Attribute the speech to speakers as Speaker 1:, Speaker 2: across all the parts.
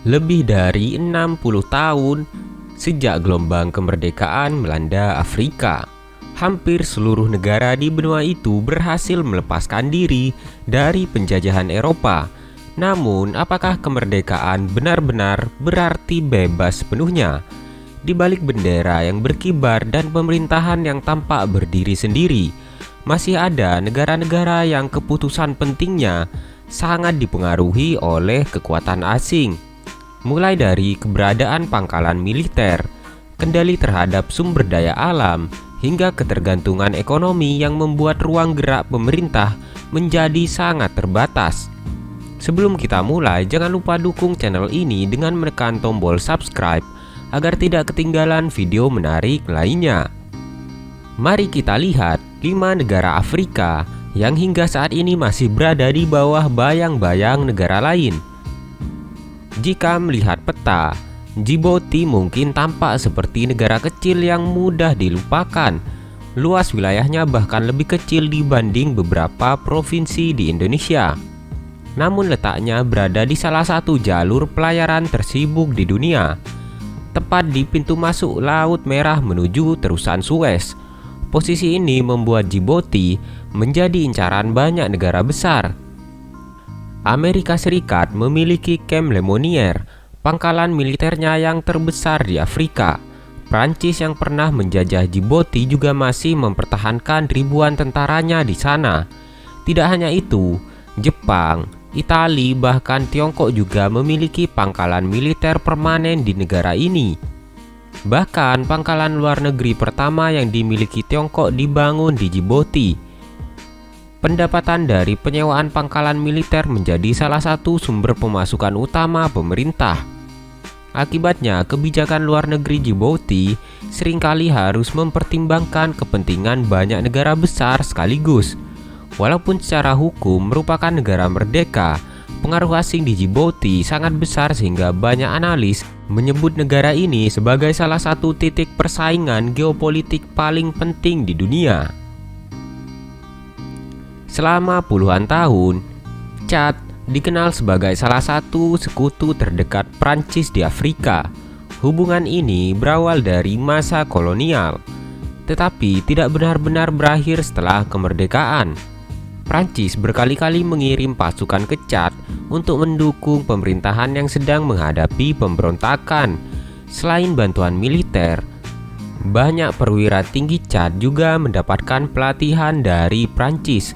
Speaker 1: Lebih dari 60 tahun sejak gelombang kemerdekaan melanda Afrika, hampir seluruh negara di benua itu berhasil melepaskan diri dari penjajahan Eropa. Namun, apakah kemerdekaan benar-benar berarti bebas sepenuhnya? Di balik bendera yang berkibar dan pemerintahan yang tampak berdiri sendiri, masih ada negara-negara yang keputusan pentingnya sangat dipengaruhi oleh kekuatan asing. Mulai dari keberadaan pangkalan militer, kendali terhadap sumber daya alam, hingga ketergantungan ekonomi yang membuat ruang gerak pemerintah menjadi sangat terbatas. Sebelum kita mulai, jangan lupa dukung channel ini dengan menekan tombol subscribe agar tidak ketinggalan video menarik lainnya. Mari kita lihat 5 negara Afrika yang hingga saat ini masih berada di bawah bayang-bayang negara lain. Jika melihat peta, Djibouti mungkin tampak seperti negara kecil yang mudah dilupakan. Luas wilayahnya bahkan lebih kecil dibanding beberapa provinsi di Indonesia. Namun letaknya berada di salah satu jalur pelayaran tersibuk di dunia, tepat di pintu masuk Laut Merah menuju terusan Suez. Posisi ini membuat Djibouti menjadi incaran banyak negara besar. Amerika Serikat memiliki Camp Lemonnier, pangkalan militernya yang terbesar di Afrika. Prancis yang pernah menjajah Djibouti juga masih mempertahankan ribuan tentaranya di sana. Tidak hanya itu, Jepang, Italia, bahkan Tiongkok juga memiliki pangkalan militer permanen di negara ini. Bahkan pangkalan luar negeri pertama yang dimiliki Tiongkok dibangun di Djibouti. Pendapatan dari penyewaan pangkalan militer menjadi salah satu sumber pemasukan utama pemerintah. Akibatnya, kebijakan luar negeri Djibouti seringkali harus mempertimbangkan kepentingan banyak negara besar sekaligus. Walaupun secara hukum merupakan negara merdeka, pengaruh asing di Djibouti sangat besar sehingga banyak analis menyebut negara ini sebagai salah satu titik persaingan geopolitik paling penting di dunia. Selama puluhan tahun, Chad dikenal sebagai salah satu sekutu terdekat Prancis di Afrika. Hubungan ini berawal dari masa kolonial, tetapi tidak benar-benar berakhir setelah kemerdekaan. Prancis berkali-kali mengirim pasukan ke Chad untuk mendukung pemerintahan yang sedang menghadapi pemberontakan. Selain bantuan militer, banyak perwira tinggi Chad juga mendapatkan pelatihan dari Prancis.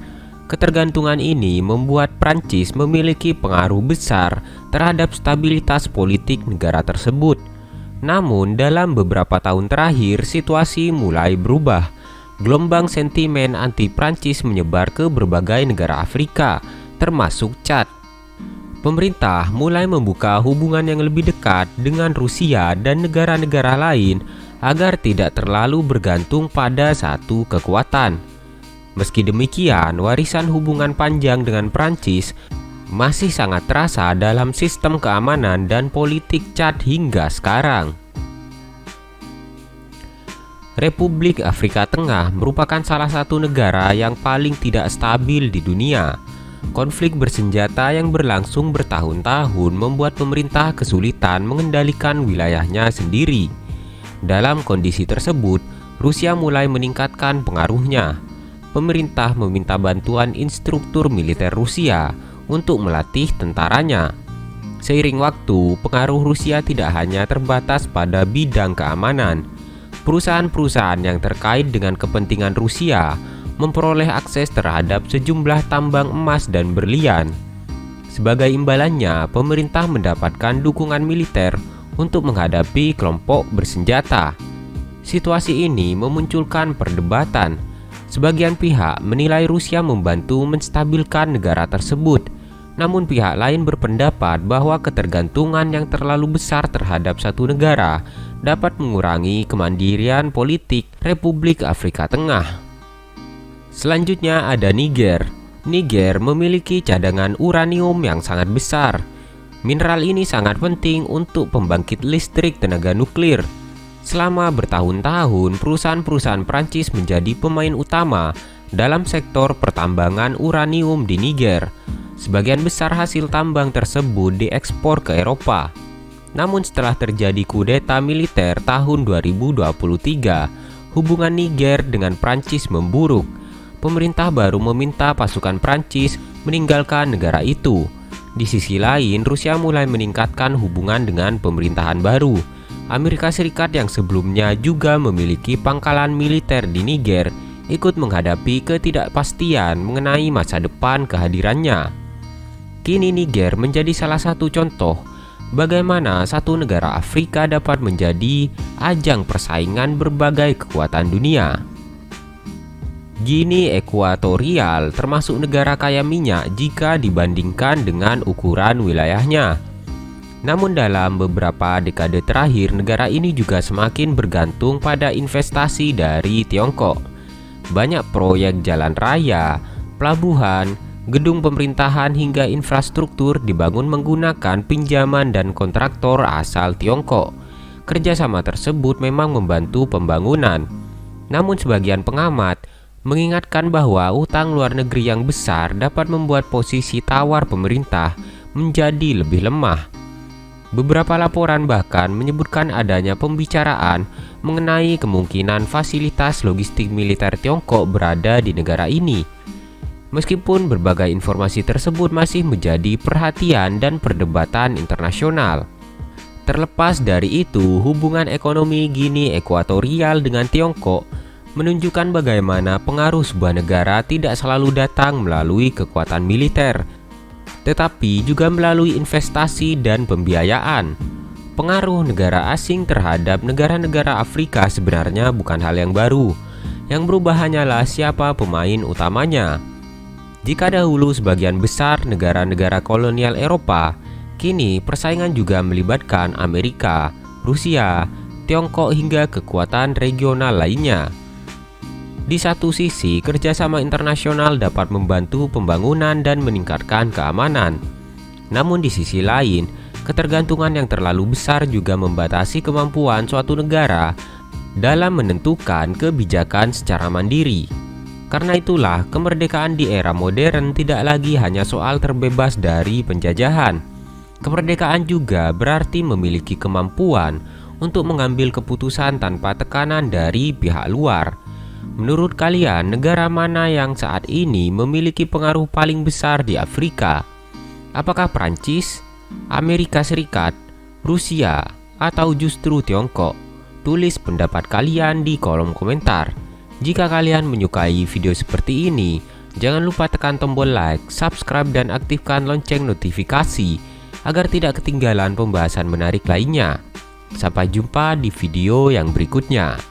Speaker 1: Ketergantungan ini membuat Prancis memiliki pengaruh besar terhadap stabilitas politik negara tersebut. Namun, dalam beberapa tahun terakhir, situasi mulai berubah. Gelombang sentimen anti-Prancis menyebar ke berbagai negara Afrika, termasuk Chad. Pemerintah mulai membuka hubungan yang lebih dekat dengan Rusia dan negara-negara lain agar tidak terlalu bergantung pada satu kekuatan. Meski demikian, warisan hubungan panjang dengan Prancis masih sangat terasa dalam sistem keamanan dan politik Chad hingga sekarang. Republik Afrika Tengah merupakan salah satu negara yang paling tidak stabil di dunia. Konflik bersenjata yang berlangsung bertahun-tahun membuat pemerintah kesulitan mengendalikan wilayahnya sendiri. Dalam kondisi tersebut, Rusia mulai meningkatkan pengaruhnya. Pemerintah meminta bantuan instruktur militer Rusia untuk melatih tentaranya. Seiring waktu, pengaruh Rusia tidak hanya terbatas pada bidang keamanan. Perusahaan-perusahaan yang terkait dengan kepentingan Rusia memperoleh akses terhadap sejumlah tambang emas dan berlian. Sebagai imbalannya, pemerintah mendapatkan dukungan militer untuk menghadapi kelompok bersenjata. Situasi ini memunculkan perdebatan. Sebagian pihak menilai Rusia membantu menstabilkan negara tersebut, namun pihak lain berpendapat bahwa ketergantungan yang terlalu besar terhadap satu negara dapat mengurangi kemandirian politik Republik Afrika Tengah. Selanjutnya ada Niger. Niger memiliki cadangan uranium yang sangat besar. Mineral ini sangat penting untuk pembangkit listrik tenaga nuklir. Selama bertahun-tahun, perusahaan-perusahaan Prancis menjadi pemain utama dalam sektor pertambangan uranium di Niger. Sebagian besar hasil tambang tersebut diekspor ke Eropa. Namun setelah terjadi kudeta militer tahun 2023, hubungan Niger dengan Prancis memburuk. Pemerintah baru meminta pasukan Prancis meninggalkan negara itu. Di sisi lain, Rusia mulai meningkatkan hubungan dengan pemerintahan baru. Amerika Serikat yang sebelumnya juga memiliki pangkalan militer di Niger ikut menghadapi ketidakpastian mengenai masa depan kehadirannya. Kini Niger menjadi salah satu contoh bagaimana satu negara Afrika dapat menjadi ajang persaingan berbagai kekuatan dunia. Guinea Ekuatorial termasuk negara kaya minyak jika dibandingkan dengan ukuran wilayahnya. Namun dalam beberapa dekade terakhir, negara ini juga semakin bergantung pada investasi dari Tiongkok. Banyak proyek jalan raya, pelabuhan, gedung pemerintahan hingga infrastruktur dibangun menggunakan pinjaman dan kontraktor asal Tiongkok. Kerjasama tersebut memang membantu pembangunan. Namun sebagian pengamat mengingatkan bahwa utang luar negeri yang besar dapat membuat posisi tawar pemerintah menjadi lebih lemah. Beberapa laporan bahkan menyebutkan adanya pembicaraan mengenai kemungkinan fasilitas logistik militer Tiongkok berada di negara ini. Meskipun berbagai informasi tersebut masih menjadi perhatian dan perdebatan internasional. Terlepas dari itu, hubungan ekonomi Guinea Ekuatorial dengan Tiongkok menunjukkan bagaimana pengaruh sebuah negara tidak selalu datang melalui kekuatan militer, tetapi juga melalui investasi dan pembiayaan. Pengaruh negara asing terhadap negara-negara Afrika sebenarnya bukan hal yang baru. Yang berubah hanyalah siapa pemain utamanya. Jika dahulu sebagian besar negara-negara kolonial Eropa, kini persaingan juga melibatkan Amerika, Rusia, Tiongkok hingga kekuatan regional lainnya. Di satu sisi, kerjasama internasional dapat membantu pembangunan dan meningkatkan keamanan. Namun di sisi lain, ketergantungan yang terlalu besar juga membatasi kemampuan suatu negara dalam menentukan kebijakan secara mandiri. Karena itulah, kemerdekaan di era modern tidak lagi hanya soal terbebas dari penjajahan. Kemerdekaan juga berarti memiliki kemampuan untuk mengambil keputusan tanpa tekanan dari pihak luar. Menurut kalian, negara mana yang saat ini memiliki pengaruh paling besar di Afrika? Apakah Prancis, Amerika Serikat, Rusia, atau justru Tiongkok? Tulis pendapat kalian di kolom komentar. Jika kalian menyukai video seperti ini, jangan lupa tekan tombol like, subscribe, dan aktifkan lonceng notifikasi agar tidak ketinggalan pembahasan menarik lainnya. Sampai jumpa di video yang berikutnya.